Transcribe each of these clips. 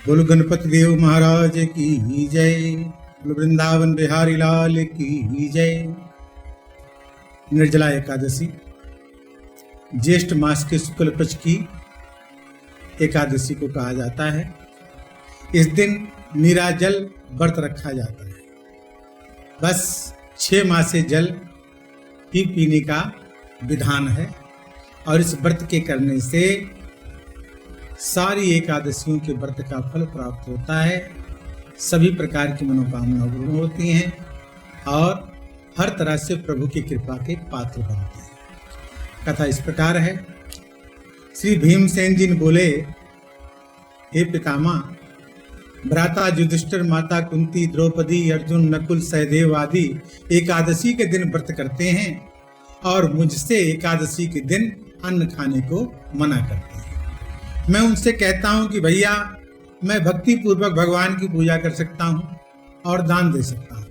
बोलो गणपति देव महाराज की जय। बोलो वृंदावन बिहारी लाल की जय। निर्जला एकादशी ज्येष्ठ मास के शुक्ल पक्ष की एकादशी को कहा जाता है। इस दिन निराजल व्रत रखा जाता है। बस 6 माह से जल ही पीने का विधान है और इस व्रत के करने से सारी एकादशियों के व्रत का फल प्राप्त होता है। सभी प्रकार की मनोकामना पूर्ण होती हैं और हर तरह से प्रभु की कृपा के पात्र बनते हैं। कथा इस प्रकार है। श्री भीमसेन जी ने बोले, हे पितामह, भ्राता युधिष्ठिर, माता कुंती, द्रौपदी, अर्जुन, नकुल, सहदेव आदि एकादशी के दिन व्रत करते हैं और मुझसे एकादशी के दिन अन्न खाने को मना करते हैं। मैं उनसे कहता हूं कि भैया, मैं भक्ति पूर्वक भगवान की पूजा कर सकता हूं और दान दे सकता हूं,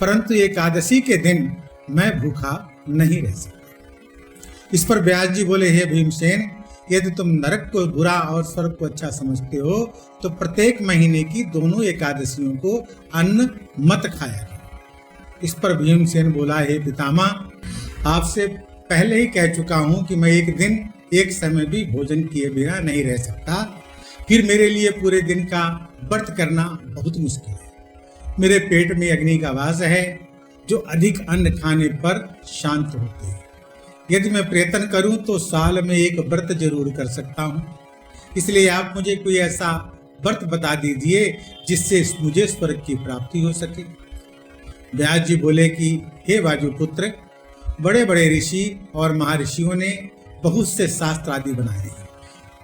परंतु एकादशी के दिन मैं भूखा नहीं रह सकता। इस पर व्यास जी बोले, हे भीमसेन, यदि तुम नरक को बुरा और स्वर्ग को अच्छा समझते हो तो प्रत्येक महीने की दोनों एकादशियों को अन्न मत खाया करो। इस पर भीमसेन बोला, हे पितामह, आपसे पहले ही कह चुका हूं कि मैं एक दिन एक समय भी भोजन किए बिना नहीं रह सकता। फिर मेरे लिए पूरे दिन का व्रत करना बहुत मुश्किल है। मेरे पेट में अग्नि का वास है जो अधिक अन्न खाने पर शांत होते हैं। यदि मैं प्रयत्न करूं तो साल में एक व्रत जरूर कर सकता हूं। इसलिए आप मुझे कोई ऐसा व्रत बता दीजिए जिससे मुझे स्वर्ग की प्राप्ति हो सके। व्यास जी बोले कि हे वायुपुत्र, बड़े बड़े ऋषि और महर्षियों ने बहुत से शास्त्र आदि बनाए हैं।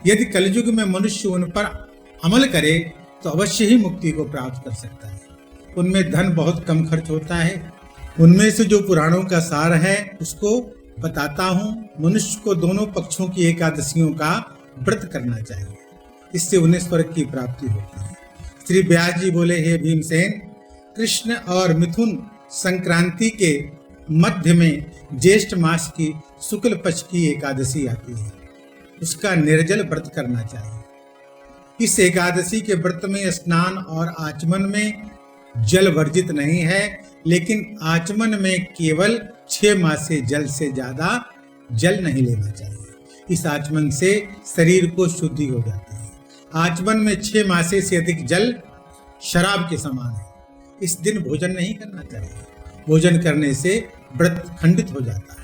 यदि कलयुग में मनुष्य उन पर अमल करे तो अवश्य ही मुक्ति को प्राप्त कर सकता है। उनमें धन बहुत कम खर्च होता है। उनमें से जो पुराणों का सार है उसको बताता हूँ। मनुष्य को दोनों पक्षों की एकादशियों का व्रत करना चाहिए, इससे उन्हें स्वर्ग की प्राप्ति होती है। श्री व्यास जी बोले, हे भीमसेन, कृष्ण और मिथुन संक्रांति के मध्य में ज्येष्ठ मास की शुक्ल पक्ष की एकादशी आती है। उसका निर्जल व्रत करना चाहिए। इस एकादशी के व्रत में स्नान और आचमन में जल वर्जित नहीं है, लेकिन आचमन में केवल 6 माह से जल से ज्यादा जल नहीं लेना चाहिए। इस आचमन से शरीर को शुद्धि हो जाती है। आचमन में 6 माह से अधिक जल शराब के समान है। इस दिन भोजन नहीं करना चाहिए। भोजन करने से व्रत खंडित हो जाता है।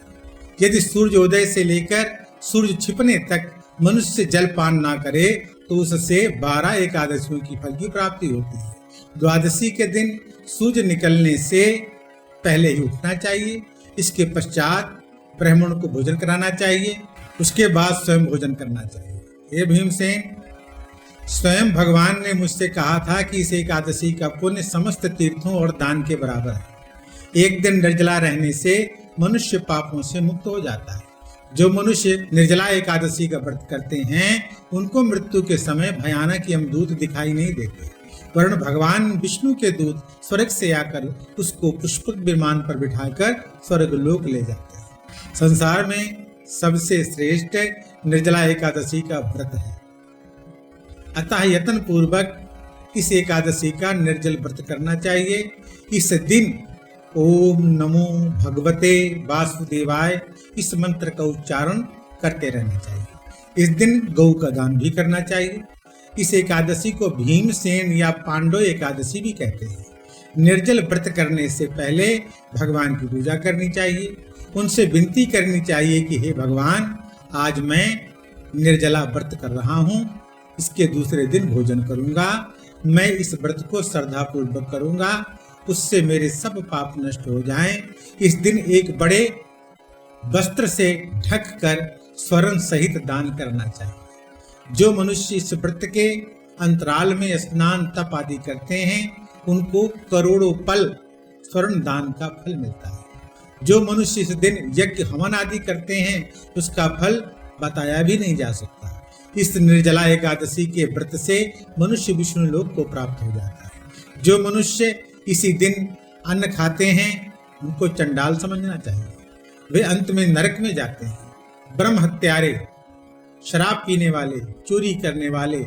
यदि सूर्योदय से लेकर सूर्य छिपने तक मनुष्य जलपान ना करे तो उससे 12 एकादशियों की फल की प्राप्ति होती है। द्वादशी के दिन सूर्य निकलने से पहले ही उठना चाहिए। इसके पश्चात ब्राह्मण को भोजन कराना चाहिए। उसके बाद स्वयं भोजन करना चाहिए। हे भीमसेन, स्वयं भगवान ने मुझसे कहा था कि इस एकादशी का पुण्य समस्त तीर्थों और दान के बराबर है। एक दिन निर्जला रहने से मनुष्य पापों से मुक्त हो जाता है। जो मनुष्य निर्जला एकादशी का व्रत करते हैं उनको मृत्यु के समय भयानक यमदूत दिखाई नहीं देते, वरन भगवान विष्णु के दूत स्वर्ग से आकर उसको पुष्पक विमान पर बिठाकर स्वर्ग लोक ले जाते हैं। संसार में सबसे श्रेष्ठ निर्जला एकादशी का व्रत है। अतः यत्न पूर्वक इस एकादशी का निर्जल व्रत करना चाहिए। इस दिन ओम नमो भगवते वासुदेवाय इस मंत्र का उच्चारण करते रहना चाहिए। इस दिन गौ का दान भी करना चाहिए। इस एकादशी को भीमसेन या पांडव एकादशी भी कहते हैं। निर्जल व्रत करने से पहले भगवान की पूजा करनी चाहिए। उनसे विनती करनी चाहिए कि हे भगवान, आज मैं निर्जला व्रत कर रहा हूँ, इसके दूसरे दिन भोजन करूंगा। मैं इस व्रत को श्रद्धा पूर्वक करूंगा, उससे मेरे सब पाप नष्ट हो जाएं। इस दिन एक बड़े वस्त्र से ढककर स्वर्ण सहित दान करना चाहिए। जो मनुष्य इस व्रत के अंतराल में स्नान तप आदि करते हैं उनको करोड़ों पल स्वर्ण दान का फल मिलता है। जो मनुष्य इस दिन यज्ञ हवन आदि करते हैं उसका फल बताया भी नहीं जा सकता। इस निर्जला एकादशी के व्रत से मनुष्य विष्णु लोक को प्राप्त हो जाता है। जो मनुष्य इसी दिन अन्न खाते हैं उनको चंडाल समझना चाहिए। वे अंत में नरक में जाते हैं। ब्रह्म हत्यारे, शराब पीने वाले, चोरी करने वाले,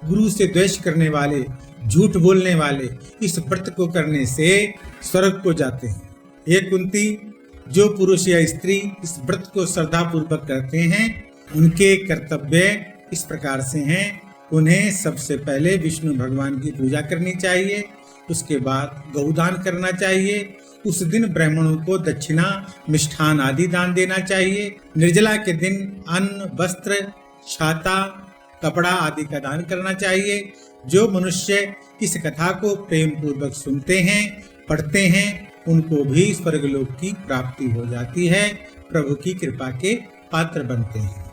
गुरु से द्वेष करने वाले, झूठ बोलने वाले इस व्रत को करने से स्वर्ग को जाते हैं। हे कुंती, जो पुरुष या स्त्री इस व्रत को श्रद्धा पूर्वक करते हैं, उनके कर्तव्य इस प्रकार से हैं। उन्हें सबसे पहले विष्णु भगवान की पूजा करनी चाहिए, उसके बाद गौदान करना चाहिए। उस दिन ब्राह्मणों को दक्षिणा, मिष्ठान आदि दान देना चाहिए। निर्जला के दिन अन्न, वस्त्र, छाता, कपड़ा आदि का दान करना चाहिए। जो मनुष्य इस कथा को प्रेम पूर्वक सुनते हैं, पढ़ते हैं, उनको भी स्वर्गलोक की प्राप्ति हो जाती है, प्रभु की कृपा के पात्र बनते हैं।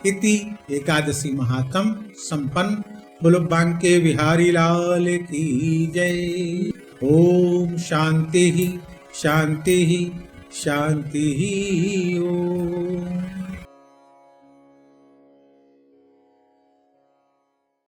इति एकादशी महात्म संपन्न। बोलो बांके बिहारी लाल की जय। ओम शांति ही शांति ही शांति ही ओम।